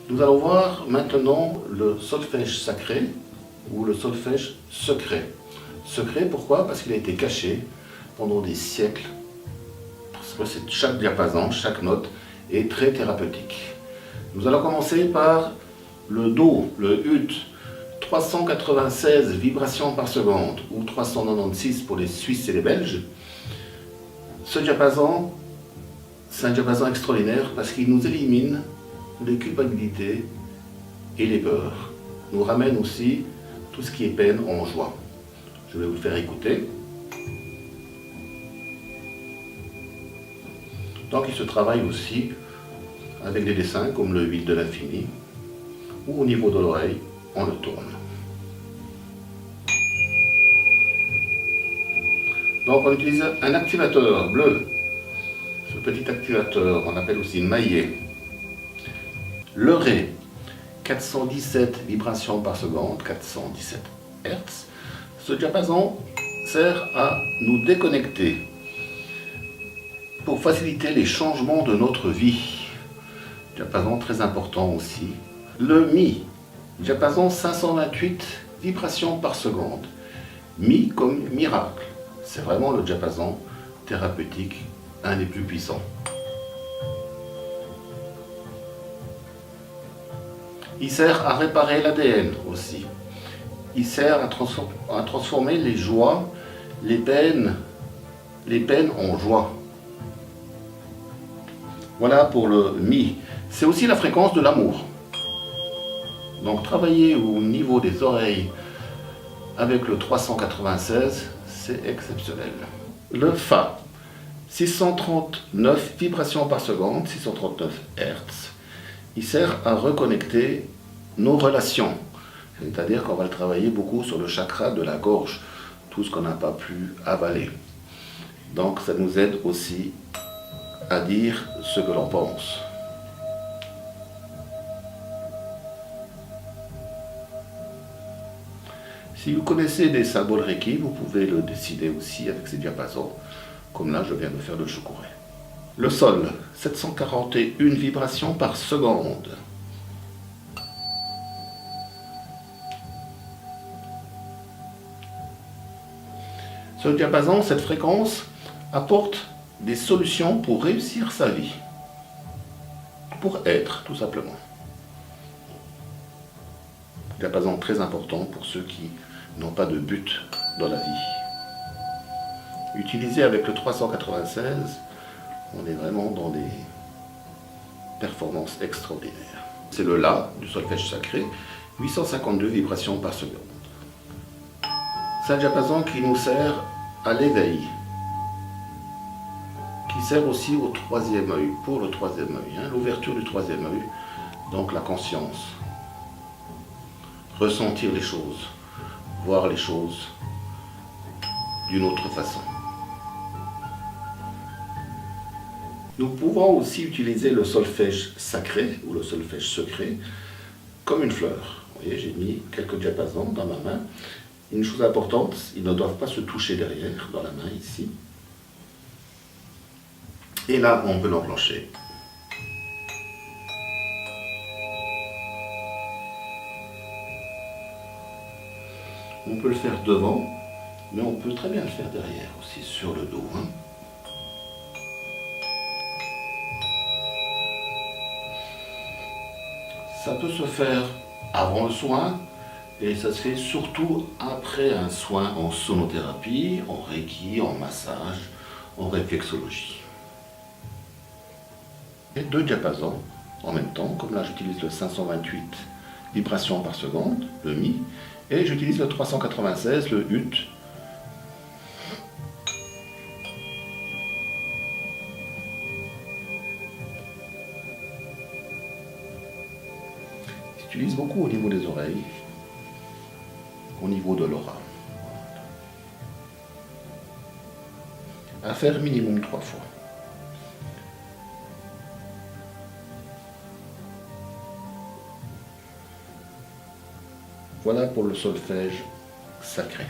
Nous allons voir maintenant le solfège sacré ou le solfège secret. Secret, pourquoi? Parce qu'il a été caché pendant des siècles. Parce que chaque diapason, chaque note est très thérapeutique. Nous allons commencer par le Do, le ut, 396 vibrations par seconde ou 396 pour les Suisses et les Belges. Ce diapason, c'est un diapason extraordinaire parce qu'il nous élimine les culpabilités et les peurs. Nous ramène aussi tout ce qui est peine en joie. Je vais vous le faire écouter. Donc il se travaille aussi avec des dessins comme le 8 de l'infini ou au niveau de l'oreille, on le tourne. Donc on utilise un activateur bleu. Ce petit activateur, on appelle aussi maillet. Le Ré, 417 vibrations par seconde, 417 Hz. Ce diapason sert à nous déconnecter pour faciliter les changements de notre vie. Diapason très important aussi. Le Mi, diapason 528 vibrations par seconde. Mi comme miracle. C'est vraiment le diapason thérapeutique, un des plus puissants. Il sert à réparer l'ADN aussi. Il sert à transformer les joies, les peines en joie. Voilà pour le Mi. C'est aussi la fréquence de l'amour. Donc travailler au niveau des oreilles avec le 396, c'est exceptionnel. Le Fa, 639 vibrations par seconde, 639 Hz. Il sert à reconnecter nos relations. C'est-à-dire qu'on va le travailler beaucoup sur le chakra de la gorge, tout ce qu'on n'a pas pu avaler. Donc ça nous aide aussi à dire ce que l'on pense. Si vous connaissez des symboles Reiki, vous pouvez le décider aussi avec ces diapasons, comme là je viens de faire le choukouré. Le Sol, 741 vibrations par seconde. Ce diapason, cette fréquence, apporte des solutions pour réussir sa vie. Pour être, tout simplement. Diapason très important pour ceux qui n'ont pas de but dans la vie. Utilisé avec le 396, on est vraiment dans des performances extraordinaires. C'est le La du solfège sacré, 852 vibrations par seconde. C'est un diapason qui nous sert à l'éveil, qui sert aussi au troisième œil, pour le troisième œil, l'ouverture du troisième œil, donc la conscience. Ressentir les choses, voir les choses d'une autre façon. Nous pouvons aussi utiliser le solfège sacré ou le solfège secret comme une fleur. Vous voyez, j'ai mis quelques diapasons dans ma main. Une chose importante, ils ne doivent pas se toucher derrière, dans la main ici. Et là, on peut l'enclencher. On peut le faire devant, mais on peut très bien le faire derrière aussi, sur le dos. Ça peut se faire avant le soin, et ça se fait surtout après un soin en sonothérapie, en reiki, en massage, en réflexologie. Et deux diapasons en même temps, comme là j'utilise le 528 vibrations par seconde, le Mi, et j'utilise le 396, le ut. J'utilise beaucoup au niveau des oreilles, au niveau de l'aura. À faire minimum 3 fois. Voilà pour le solfège sacré.